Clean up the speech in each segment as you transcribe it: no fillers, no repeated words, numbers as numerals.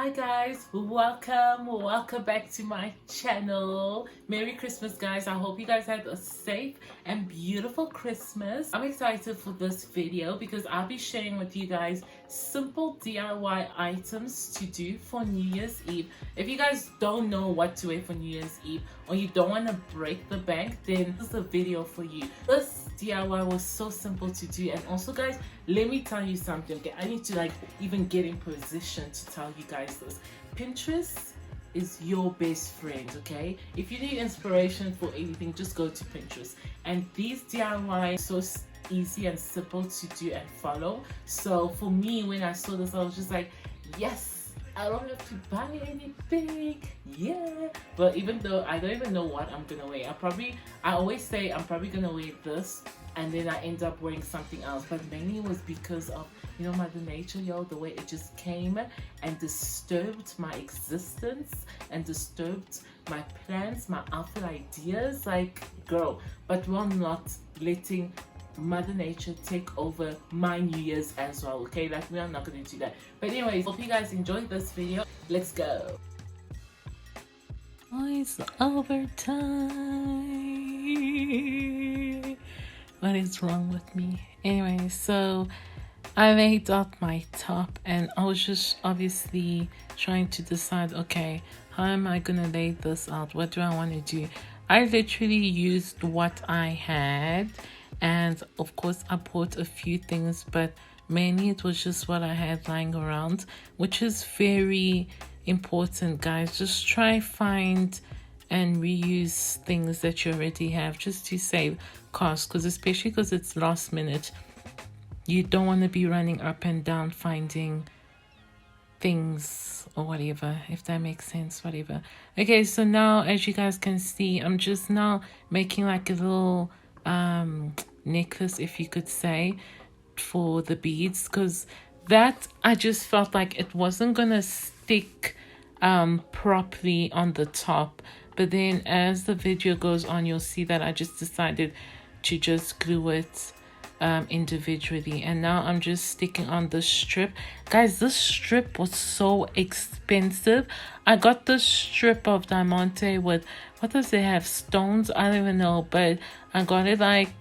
Hi guys, welcome back to my channel. Merry Christmas guys. I hope you guys had a safe and beautiful Christmas. I'm excited for this video because I'll be sharing with you guys simple DIY items to do for New Year's Eve. If you guys don't know what to wear for New Year's Eve or you don't want to break the bank, then this is the video for you. This DIY was so simple to do, and also guys, let me tell you something. Okay, I need to even get in position to tell you guys this. Pinterest is your best friend. Okay, if you need inspiration for anything, just go to Pinterest, and these DIY are so easy and simple to do and follow. So for me, when I saw this, I was just like, yes, I don't have to buy anything. Yeah. But even though I don't even know what I'm gonna wear, I always say I'm probably gonna wear this, and then I end up wearing something else. But mainly it was because of, Mother Nature, the way it just came and disturbed my existence and disturbed my plans, my outfit ideas. Like, girl, but we're not letting Mother Nature take over my New Year's as well, okay? Like, we are not going to do that. But anyways, hope you guys enjoyed this video. Let's go. It's overtime. What is wrong with me? Anyway, so I laid out my top and I was just obviously trying to decide, okay, how am I gonna lay this out? What do I want to do? I literally used what I had, and of course I bought a few things, but mainly it was just what I had lying around, which is very important, guys. Just try find and reuse things that you already have just to save cost, especially because it's last minute. You don't want to be running up and down finding things or whatever, if that makes sense. Whatever. Okay, so now as you guys can see, I'm just now making like a little necklace, if you could say, for the beads, because that I just felt like it wasn't gonna stick properly on the top. But then as the video goes on, you'll see that I just decided to just glue it individually, and now I'm just sticking on the strip. Guys, this strip was so expensive. I got this strip of diamante with, what does it have, stones? I don't even know, but I got it like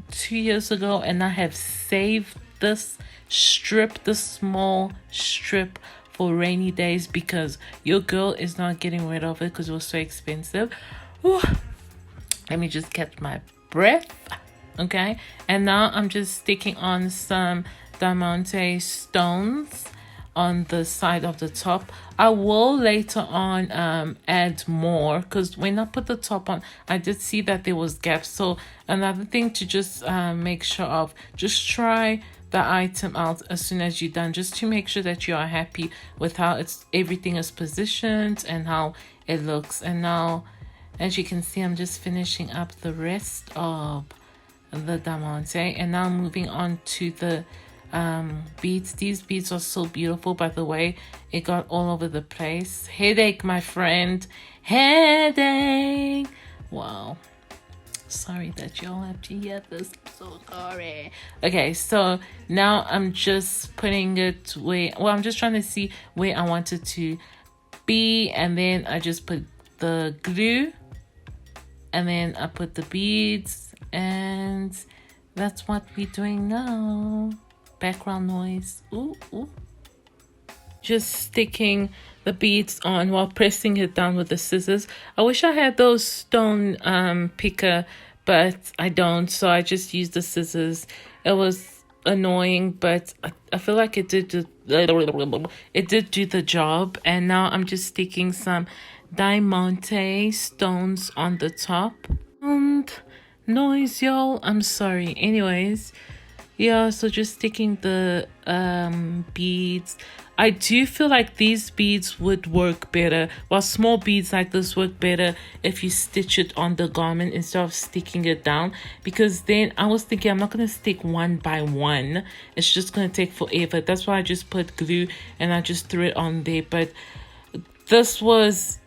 2 years ago, and I have saved this strip, this small strip, for rainy days, because your girl is not getting rid of it because it was so expensive. Ooh. Let me just catch my breath. Okay, and now I'm just sticking on some diamante stones on the side of the top. I will later on add more, because when I put the top on, I did see that there was gaps. So another thing to just make sure of, just try the item out as soon as you're done, just to make sure that you are happy with how everything is positioned and how it looks. And now, as you can see, I'm just finishing up the rest of the diamante, and now moving on to the beads. These beads are so beautiful, by the way. It got all over the place. Headache, my friend, headache. Wow, sorry that y'all have to hear this. I'm so sorry. Okay, so now I'm just putting it where, well, I'm just trying to see where I want it to be, and then I just put the glue, and then I put the beads, and that's what we're doing now. Background noise. Ooh, ooh. Just sticking the beads on while pressing it down with the scissors. I wish I had those stone picker, but I don't, so I just used the scissors. It was annoying, but I feel like it did do the job. And now I'm just sticking some diamante stones on the top. And noise, y'all, I'm sorry. Anyways, yeah, so just sticking the beads. I do feel like these beads would work better, while small beads like this work better if you stitch it on the garment instead of sticking it down, because then I was thinking I'm not going to stick one by one. It's just going to take forever. That's why I just put glue and I just threw it on there. But this was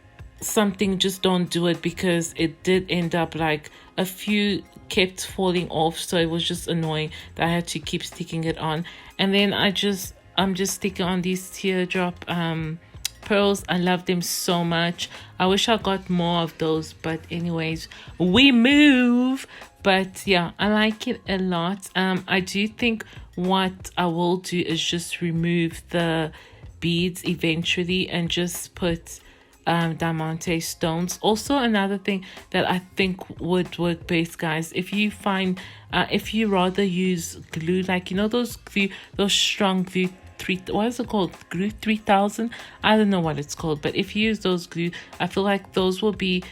something, just don't do it, because it did end up like a few kept falling off, so it was just annoying that I had to keep sticking it on. And then I'm just sticking on these teardrop pearls. I love them so much. I wish I got more of those, but anyways, we move. But yeah, I like it a lot. I do think what I will do is just remove the beads eventually and just put diamante stones. Also, another thing that I think would work best, guys, if you find if you rather use glue, like, you know, those glue, those strong glue, what is it called, glue 3000, I don't know what it's called, but if you use those glue, I feel like those will be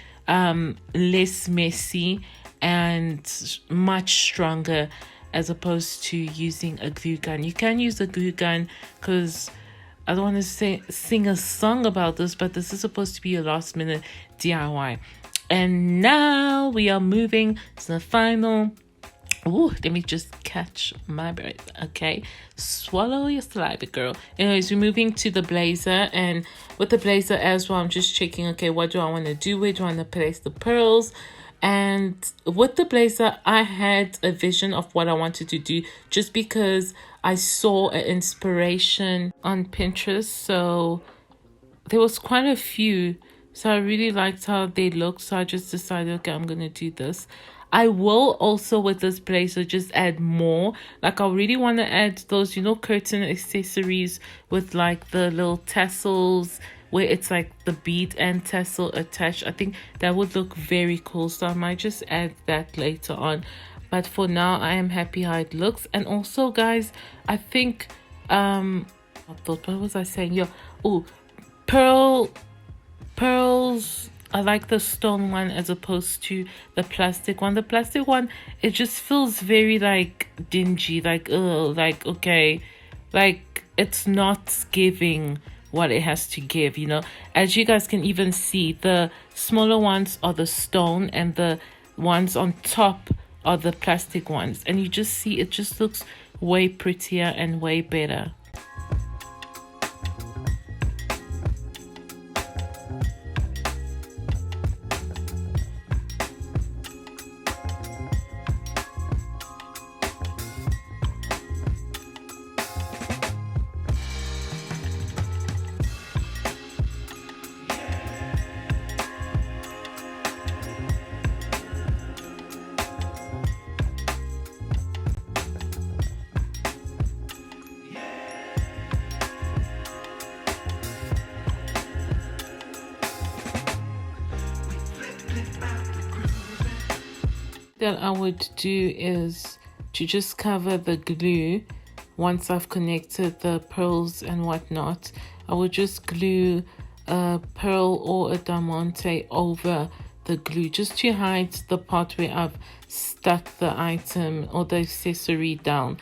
less messy and much stronger as opposed to using a glue gun. You can use a glue gun because I don't want to sing a song about this, but this is supposed to be a last minute DIY. And now we are moving to the final. Ooh, let me just catch my breath. Okay, swallow your saliva, girl. Anyways, we're moving to the blazer, and with the blazer as well, I'm just checking, okay, what do I want to do? Where do I want to place the pearls? And with the blazer, I had a vision of what I wanted to do just because I saw an inspiration on Pinterest. So there was quite a few. So I really liked how they looked. So I just decided, okay, I'm going to do this. I will also with this blazer just add more. Like, I really want to add those, you know, curtain accessories with like the little tassels where it's like the bead and tassel attached. I think that would look very cool. So I might just add that later on. But for now, I am happy how it looks. And also, guys, I think what was I saying? Yeah. Oh, pearls. I like the stone one as opposed to the plastic one. The plastic one, it just feels very like dingy, like, ugh, like, okay, like it's not giving what it has to give, you know. As you guys can even see, the smaller ones are the stone and the ones on top are the plastic ones, and you just see it just looks way prettier and way better. That I would do is to just cover the glue. Once I've connected the pearls and whatnot, I would just glue a pearl or a diamante over the glue just to hide the part where I've stuck the item or the accessory down.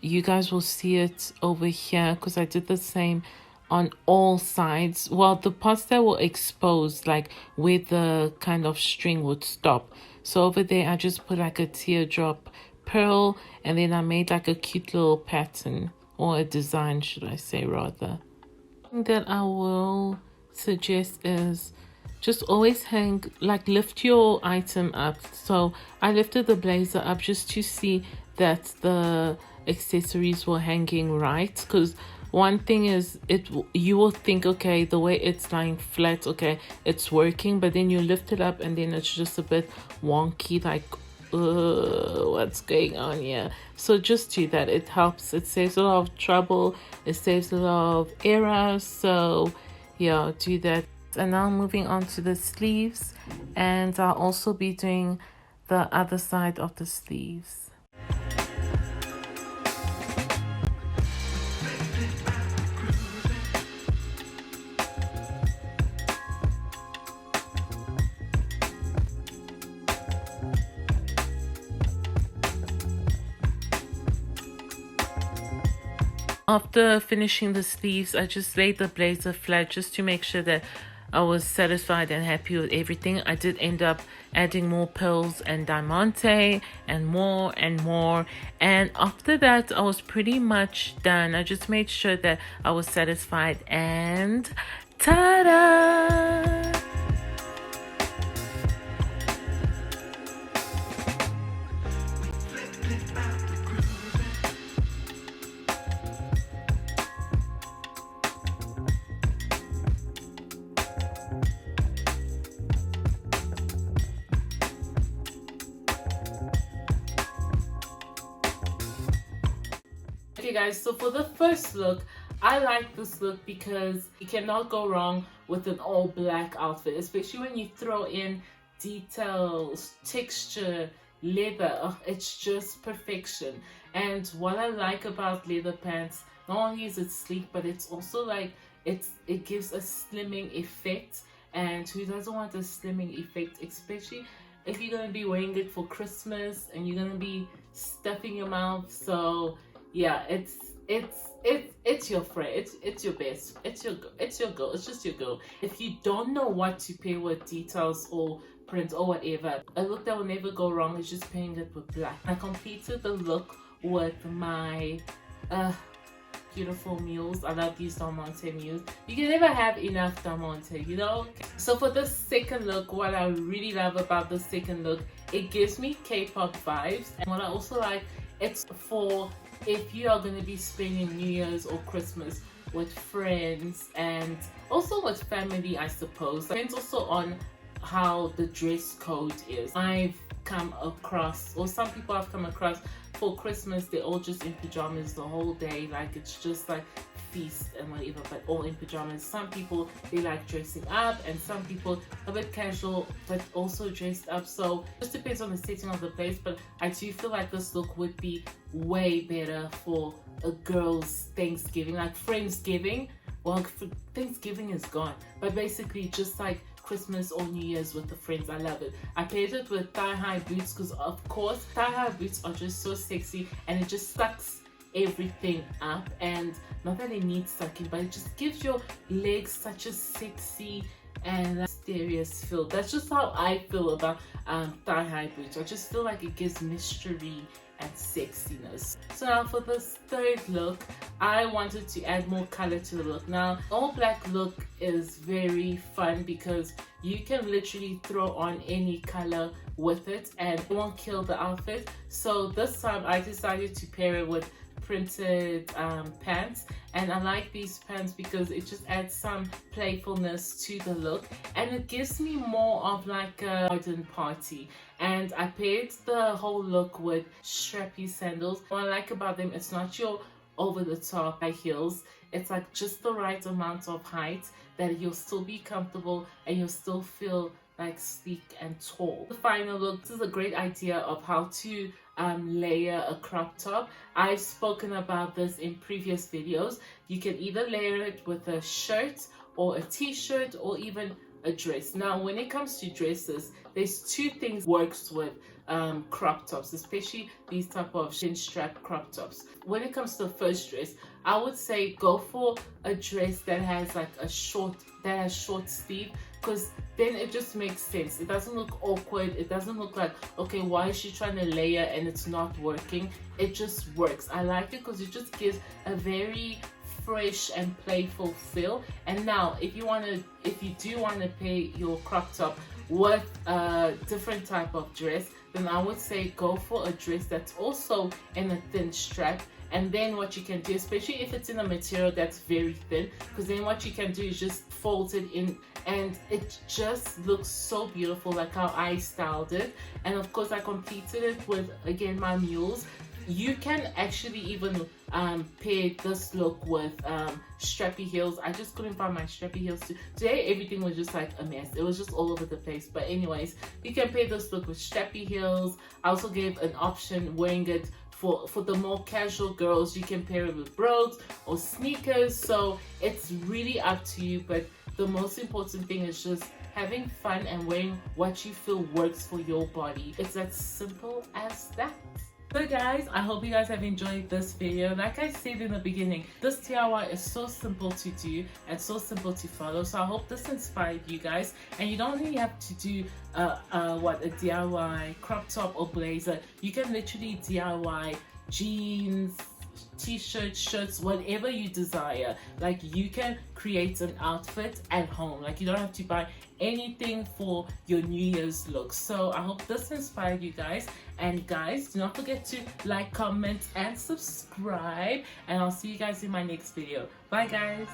You guys will see it over here because I did the same on all sides. Well, the parts that were exposed, like where the kind of string would stop. So over there, I just put like a teardrop pearl, and then I made like a cute little pattern, or a design, should I say, rather. Thing that I will suggest is just always hang, like, lift your item up. So I lifted the blazer up just to see that the accessories were hanging right, because one thing is, you will think, okay, the way it's lying flat, okay, it's working, but then you lift it up and then it's just a bit wonky, like, what's going on here? So just do that. It helps. It saves a lot of trouble. It saves a lot of errors. So yeah, do that. And now moving on to the sleeves, and I'll also be doing the other side of the sleeves. After finishing the sleeves, I just laid the blazer flat just to make sure that I was satisfied and happy with everything. I did end up adding more pearls and diamante and more and more. And after that, I was pretty much done. I just made sure that I was satisfied, and ta-da! Okay guys, so for the first look, I like this look because you cannot go wrong with an all black outfit, especially when you throw in details, texture, leather. Oh, it's just perfection. And what I like about leather pants, not only is it sleek, but it's also like it gives a slimming effect. And who doesn't want a slimming effect, especially if you're gonna be wearing it for Christmas and you're gonna be stuffing your mouth. So yeah, it's your friend, it's your best, it's your girl, it's just your girl. If you don't know what to pair with details or print or whatever, a look that will never go wrong is just pairing it with black. I completed the look with my beautiful mules. I love these Diamante mules. You can never have enough Diamante, you know. So for the second look, what I really love about the second look, it gives me K-pop vibes. And what I also like, it's for if you are going to be spending New Year's or Christmas with friends and also with family, I suppose. Depends also on how the dress code is. I've come across, or some people I've come across, for Christmas they're all just in pajamas the whole day, like it's just like feast and whatever, but all in pajamas. Some people, they like dressing up, and some people a bit casual but also dressed up. So it just depends on the setting of the place, but I do feel like this look would be way better for a girl's Thanksgiving, like Friendsgiving. Well, Thanksgiving is gone, but basically just like Christmas or New Year's with the friends. I love it. I paired it with thigh-high boots because of course thigh-high boots are just so sexy and it just sucks everything up. And not that it needs sucking, but it just gives your legs such a sexy and mysterious feel. That's just how I feel about thigh-high boots. I just feel like it gives mystery and sexiness. So now for this third look, I wanted to add more color to the look. Now, all black look is very fun because you can literally throw on any color with it and it won't kill the outfit. So this time I decided to pair it with printed pants, and I like these pants because it just adds some playfulness to the look and it gives me more of like a garden party. And I paired the whole look with strappy sandals. What I like about them, it's not your over the top high heels, it's like just the right amount of height that you'll still be comfortable and you'll still feel like sleek and tall. The final look, this is a great idea of how to layer a crop top. I've spoken about this in previous videos. You can either layer it with a shirt or a t-shirt or even a dress. Now when it comes to dresses, there's two things works with crop tops, especially these type of shin strap crop tops. When it comes to the first dress, I would say go for a dress that has like a short sleeve, because then it just makes sense. It doesn't look awkward. It doesn't look like, okay, why is she trying to layer and it's not working? It just works. I like it because it just gives a very fresh and playful feel. And now if you do want to pair your crop top with a different type of dress, then I would say go for a dress that's also in a thin strap. And then what you can do, especially if it's in a material that's very thin, because then what you can do is just fold it in and it just looks so beautiful, like how I styled it. And of course I completed it with, again, my mules. You can actually even pair this look with strappy heels. I just couldn't find my strappy heels today. Everything was just like a mess. It was just all over the place. But anyways, you can pair this look with strappy heels. I also gave an option wearing it for the more casual girls. You can pair it with brogues or sneakers. So it's really up to you. But the most important thing is just having fun and wearing what you feel works for your body. It's as simple as that. So guys, I hope you guys have enjoyed this video. Like I said in the beginning, this DIY is so simple to do and so simple to follow. So I hope this inspired you guys. And you don't really have to do a DIY crop top or blazer. You can literally DIY jeans, t-shirts, shirts, whatever you desire. Like you can create an outfit at home. Like you don't have to buy anything for your New Year's look. So I hope this inspired you guys. And guys, do not forget to like, comment and subscribe, and I'll see you guys in my next video. Bye guys.